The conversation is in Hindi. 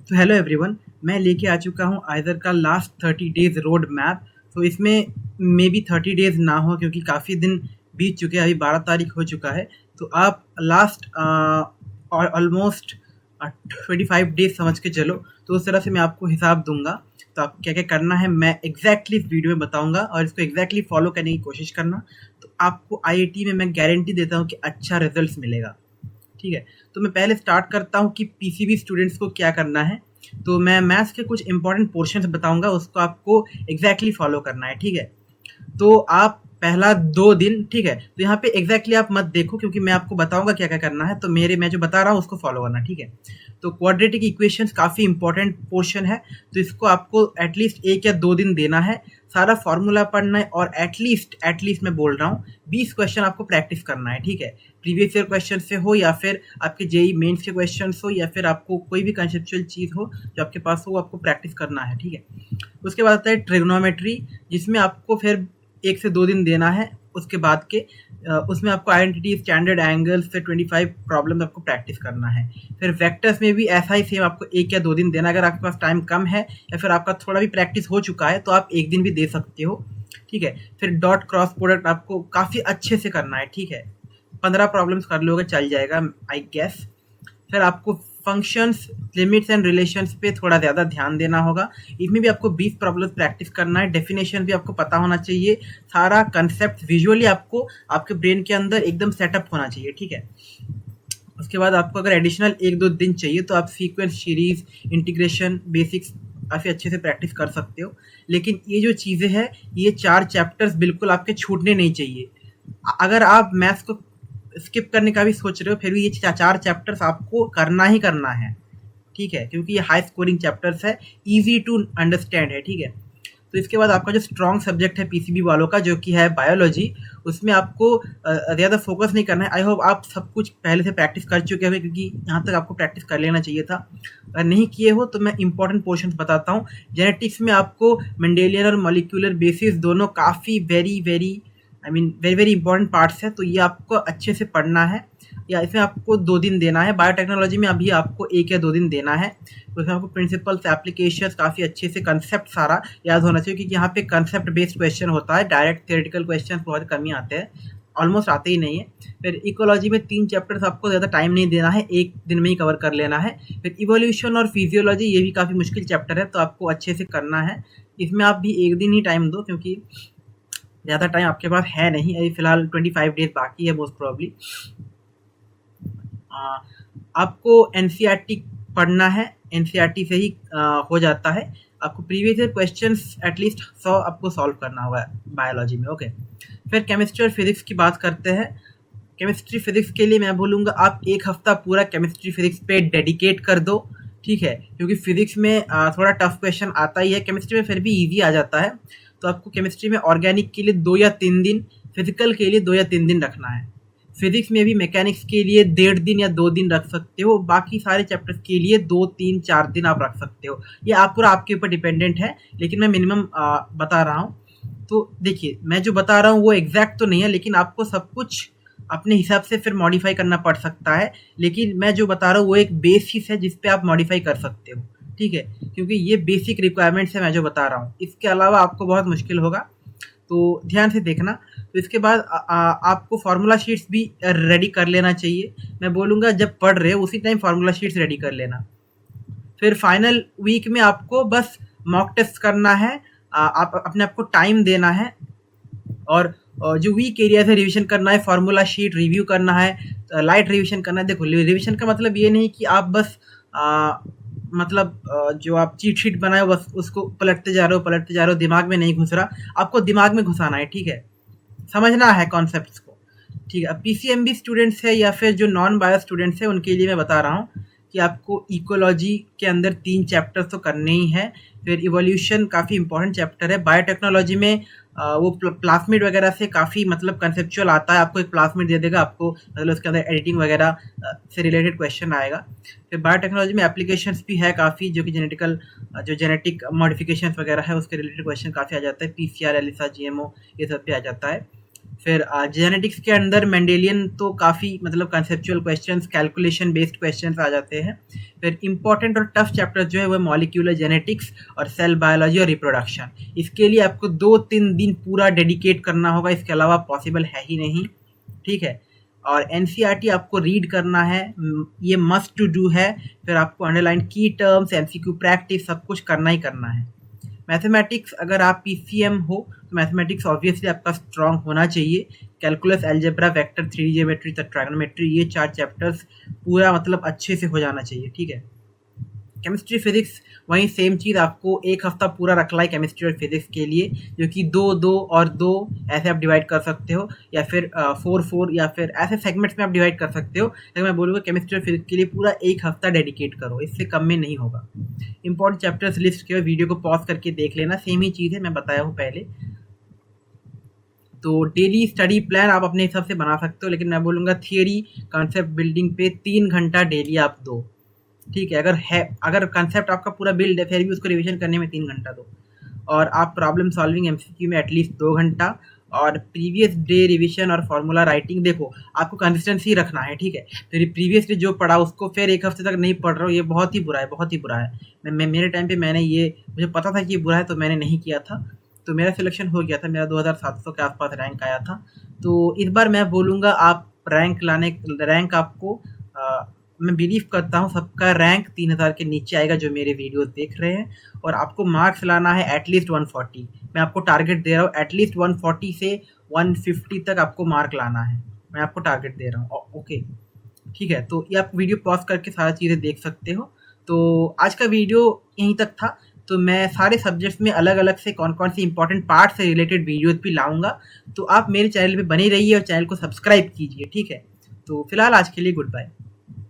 तो हेलो एवरीवन, मैं लेके आ चुका हूँ आइज़र का लास्ट 30 डेज़ रोड मैप। तो इसमें मे बी 30 डेज़ ना हो क्योंकि काफ़ी दिन बीत चुके हैं, अभी 12 तारीख हो चुका है। तो आप लास्ट ऑलमोस्ट 25 डेज़ समझ के चलो। तो उस तरह से मैं आपको हिसाब दूंगा। तो आप क्या क्या करना है मैं एग्जैक्टली इस वीडियो में बताऊंगा और इसको एग्जैक्टली फॉलो करने की कोशिश करना। तो आपको आईआईटी में मैं गारंटी देता हूँ कि अच्छा रिजल्ट मिलेगा। ठीक है, तो मैं पहले स्टार्ट करता हूँ कि पीसीबी स्टूडेंट्स को क्या करना है। तो मैं मैथ्स के कुछ इंपॉर्टेंट पोर्शंस बताऊंगा, उसको आपको एग्जैक्टली फॉलो करना है। ठीक है, तो आप पहला 2 दिन, ठीक है, तो यहाँ पे एग्जैक्टली आप मत देखो क्योंकि मैं आपको बताऊंगा क्या क्या करना है। तो मैं जो बता रहा हूँ उसको फॉलो करना। ठीक है, तो क्वाड्रेटिक इक्वेशंस काफ़ी इंपॉर्टेंट पोर्शन है, तो इसको आपको एटलीस्ट 1 या 2 दिन देना है, सारा फॉर्मूला पढ़ना है और एटलीस्ट मैं बोल रहा हूँ 20 क्वेश्चन आपको प्रैक्टिस करना है। ठीक है, प्रीवियस ईयर क्वेश्चन से हो या फिर आपके जेई मेंस के क्वेश्चन हो या फिर आपको कोई भी कंसेप्चुअल चीज़ हो जो आपके पास हो, वो आपको प्रैक्टिस करना है। ठीक है, उसके बाद आता है ट्रिग्नोमेट्री, जिसमें आपको फिर 1 से 2 दिन देना है। उसके बाद के उसमें आपको आइडेंटिटी स्टैंडर्ड एंगल्स से 25 प्रॉब्लम आपको प्रैक्टिस करना है। फिर वेक्टर्स में भी ऐसा ही सेम आपको 1 या 2 दिन देना। अगर आपके पास टाइम कम है या फिर आपका थोड़ा भी प्रैक्टिस हो चुका है तो आप 1 दिन भी दे सकते हो। ठीक है, फिर डॉट क्रॉस प्रोडक्ट आपको काफ़ी अच्छे से करना है। ठीक है, 15 प्रॉब्लम्स कर लोगे चल जाएगा आई गेस। फिर आपको फंक्शंस, लिमिट्स एंड रिलेशंस पे थोड़ा ज़्यादा ध्यान देना होगा। इसमें भी आपको 20 प्रॉब्लम्स प्रैक्टिस करना है। डेफिनेशन भी आपको पता होना चाहिए, सारा कंसेप्ट विजुअली आपको आपके ब्रेन के अंदर एकदम सेटअप होना चाहिए। ठीक है, उसके बाद आपको अगर एडिशनल 1-2 दिन चाहिए तो आप सीक्वेंस, सीरीज, इंटीग्रेशन, बेसिक्स काफ़ी अच्छे से प्रैक्टिस कर सकते हो। लेकिन ये जो चीज़ें हैं, ये 4 चैप्टर्स बिल्कुल आपके छूटने नहीं चाहिए। अगर आप मैथ्स को स्किप करने का भी सोच रहे हो फिर भी ये 4 चैप्टर्स आपको करना ही करना है। ठीक है, क्योंकि ये हाई स्कोरिंग चैप्टर्स है, ईजी टू अंडरस्टैंड है। ठीक है, तो इसके बाद आपका जो स्ट्रॉन्ग सब्जेक्ट है पीसीबी वालों का, जो कि है बायोलॉजी, उसमें आपको ज़्यादा फोकस नहीं करना है। आई होप आप सब कुछ पहले से प्रैक्टिस कर चुके होंगे क्योंकि यहाँ तक आपको प्रैक्टिस कर लेना चाहिए था। अगर नहीं किए हो तो मैं इंपॉर्टेंट पोर्शन बताता हूँ। जेनेटिक्स में आपको मेंडेलियन और मॉलिक्यूलर बेसिस दोनों काफ़ी वेरी वेरी इंपॉर्टेंट पार्ट्स है, तो ये आपको अच्छे से पढ़ना है। या इसमें आपको 2 दिन देना है। बायोटेक्नोलॉजी में अभी आपको 1 या 2 दिन देना है। तो इसमें आपको प्रिंसिपल्स, एप्लीकेशंस, काफ़ी अच्छे से कंसेप्ट सारा याद होना चाहिए क्योंकि यहाँ पे कंसेप्ट बेस्ड क्वेश्चन होता है। डायरेक्ट थियोरेटिकल क्वेश्चन बहुत कम ही आते हैं, ऑलमोस्ट आते ही नहीं है। फिर इकोलॉजी में 3 चैप्टर्स आपको ज़्यादा टाइम नहीं देना है, 1 दिन में ही कवर कर लेना है। फिर इवोल्यूशन और फिजियोलॉजी, ये भी काफ़ी मुश्किल चैप्टर है, तो आपको अच्छे से करना है। इसमें आप भी 1 दिन ही टाइम दो क्योंकि ज़्यादा टाइम आपके पास है नहीं। अभी फ़िलहाल 25 डेज़ बाकी है मोस्ट प्रॉब्ली। आपको एनसीईआरटी पढ़ना है, एनसीईआरटी से ही हो जाता है। आपको प्रीवियस ईयर क्वेश्चंस एटलीस्ट 100 आपको सॉल्व करना होगा बायोलॉजी में। ओके, फिर केमिस्ट्री और फिजिक्स की बात करते हैं। केमिस्ट्री फिजिक्स के लिए मैं बोलूँगा आप 1 हफ्ता पूरा केमिस्ट्री फिजिक्स पे डेडिकेट कर दो। ठीक है, क्योंकि फिजिक्स में थोड़ा टफ क्वेश्चन आता ही है, केमिस्ट्री में फिर भी ईजी आ जाता है। तो आपको केमिस्ट्री में ऑर्गेनिक के लिए 2 या 3 दिन, फिजिकल के लिए 2 या 3 दिन रखना है। फिजिक्स में भी मैकेनिक्स के लिए 1.5 दिन या 2 दिन रख सकते हो। बाकी सारे चैप्टर्स के लिए 2, 3, 4 दिन आप रख सकते हो। ये आप पूरा आपके ऊपर डिपेंडेंट है, लेकिन मैं मिनिमम बता रहा हूँ। तो देखिए, मैं जो बता रहा हूँ वो एग्जैक्ट तो नहीं है, लेकिन आपको सब कुछ अपने हिसाब से फिर मॉडिफाई करना पड़ सकता है। लेकिन मैं जो बता रहा हूँ वो एक बेसिस है जिस पे आप मॉडिफाई कर सकते हो। ठीक है, क्योंकि ये बेसिक रिक्वायरमेंट्स है मैं जो बता रहा हूँ, इसके अलावा आपको बहुत मुश्किल होगा, तो ध्यान से देखना। तो इसके बाद आपको फार्मूला शीट्स भी रेडी कर लेना चाहिए। मैं बोलूँगा जब पढ़ रहे हो उसी टाइम फार्मूला शीट्स रेडी कर लेना। फिर फाइनल वीक में आपको बस मॉक टेस्ट करना है, आप अपने आप को टाइम देना है और जो वीक एरिया है रिवीजन करना है, फार्मूला शीट रिव्यू करना है, लाइट रिवीजन करना है। देखो, रिवीजन का मतलब ये नहीं कि आप बस जो आप चीट शीट बनाए हो बस उसको पलटते जा रहे हो, दिमाग में नहीं घुस रहा, आपको दिमाग में घुसाना है। ठीक है, समझना है कॉन्सेप्ट्स को। ठीक है, अब पीसीएमबी स्टूडेंट्स है या फिर जो नॉन बायो स्टूडेंट्स है उनके लिए मैं बता रहा हूँ कि आपको इकोलॉजी के अंदर 3 चैप्टर्स तो करने ही है। फिर इवोल्यूशन काफ़ी इंपॉर्टेंट चैप्टर है। बायोटेक्नोलॉजी में वो प्लाज्मिड वगैरह से काफ़ी मतलब कंसेप्चुअल आता है। आपको एक प्लाज्मिड दे देगा, आपको मतलब उसके अंदर एडिटिंग वगैरह से रिलेटेड क्वेश्चन आएगा। फिर बायोटेक्नोलॉजी में एप्लीकेशंस भी है काफ़ी, जो कि जो जेनेटिक मॉडिफिकेशंस वगैरह है उसके रिलेटेड क्वेश्चन काफ़ी आ जाता है। पीसीआर, एलिसा, जीएमओ, ये सब पे आ जाता है। फिर जेनेटिक्स के अंदर मेंडेलियन तो काफ़ी मतलब conceptual questions, calculation based questions आ जाते हैं। फिर इंपॉर्टेंट और टफ चैप्टर जो है वो मॉलिक्यूलर जेनेटिक्स और सेल बायोलॉजी और रिप्रोडक्शन। इसके लिए आपको 2-3 दिन पूरा डेडिकेट करना होगा, इसके अलावा पॉसिबल है ही नहीं, ठीक है। और एनसीईआरटी आपको रीड करना है, ये मस्ट टू डू है। फिर आपको अंडरलाइन की टर्म्स, एमसीक्यू प्रैक्टिस सब कुछ करना ही करना है। मैथमेटिक्स अगर आप पीसीएम हो तो मैथमेटिक्स ऑब्वियसली आपका स्ट्रांग होना चाहिए। Calculus, algebra, vector, 3D geometry, trigonometry, ये 4 चैप्टर्स पूरा मतलब अच्छे से हो जाना चाहिए, ठीक है। केमिस्ट्री फिजिक्स वहीं सेम चीज़, आपको 1 हफ्ता पूरा रखना है केमिस्ट्री और फिजिक्स के लिए, जो कि 2-2 और 2 ऐसे आप डिवाइड कर सकते हो, या फिर 4-4 या फिर ऐसे सेगमेंट्स में आप डिवाइड कर सकते हो। लेकिन मैं बोलूँगा केमिस्ट्री और फिजिक्स के लिए पूरा 1 हफ्ता डेडिकेट करो, इससे कम में नहीं होगा। इंपॉर्टेंट चैप्टर्स लिस्ट के वीडियो को पॉज करके देख लेना, सेम ही चीज़ है, मैं बताया हूँ पहले। तो डेली स्टडी प्लान आप अपने हिसाब से बना सकते हो, लेकिन मैं बोलूँगा थियरी कॉन्सेप्ट बिल्डिंग पे 3 घंटा डेली आप दो, ठीक है। अगर कंसेप्ट आपका पूरा बिल्ड है फिर भी उसको रिवीजन करने में 3 घंटा दो। और आप प्रॉब्लम सॉल्विंग एमसीक्यू में एटलीस्ट 2 घंटा, और प्रीवियस डे रिवीजन और फार्मूला राइटिंग, देखो आपको कंसिस्टेंसी रखना है, ठीक है। तो प्रीवियस डे जो पढ़ा उसको फिर 1 हफ्ते तक नहीं पढ़ रहा हूँ, ये बहुत ही बुरा है, बहुत ही बुरा है। मैं मेरे टाइम पे मैंने ये, मुझे पता था कि ये बुरा है तो मैंने नहीं किया था, तो मेरा सिलेक्शन हो गया था, मेरा 2700 के आसपास रैंक आया था। तो इस बार मैं बोलूँगा आप रैंक आपको मैं बिलीव करता हूँ सबका रैंक 3000 के नीचे आएगा जो मेरे वीडियोस देख रहे हैं। और आपको मार्क्स लाना है एटलीस्ट 140, मैं आपको टारगेट दे रहा हूँ, एटलीस्ट 140 से 150 तक आपको मार्क लाना है, मैं आपको टारगेट दे रहा हूँ, ओके, ठीक है। तो ये आप वीडियो पॉज करके सारी चीज़ें देख सकते हो। तो आज का वीडियो यहीं तक था। तो मैं सारे सब्जेक्ट्स में अलग अलग से कौन कौन सी इंपॉर्टेंट पार्ट से रिलेटेड वीडियोस भी लाऊंगा, तो आप मेरे चैनल पे बने रहिए और चैनल को सब्सक्राइब कीजिए, ठीक है। तो फिलहाल आज के लिए गुड बाय।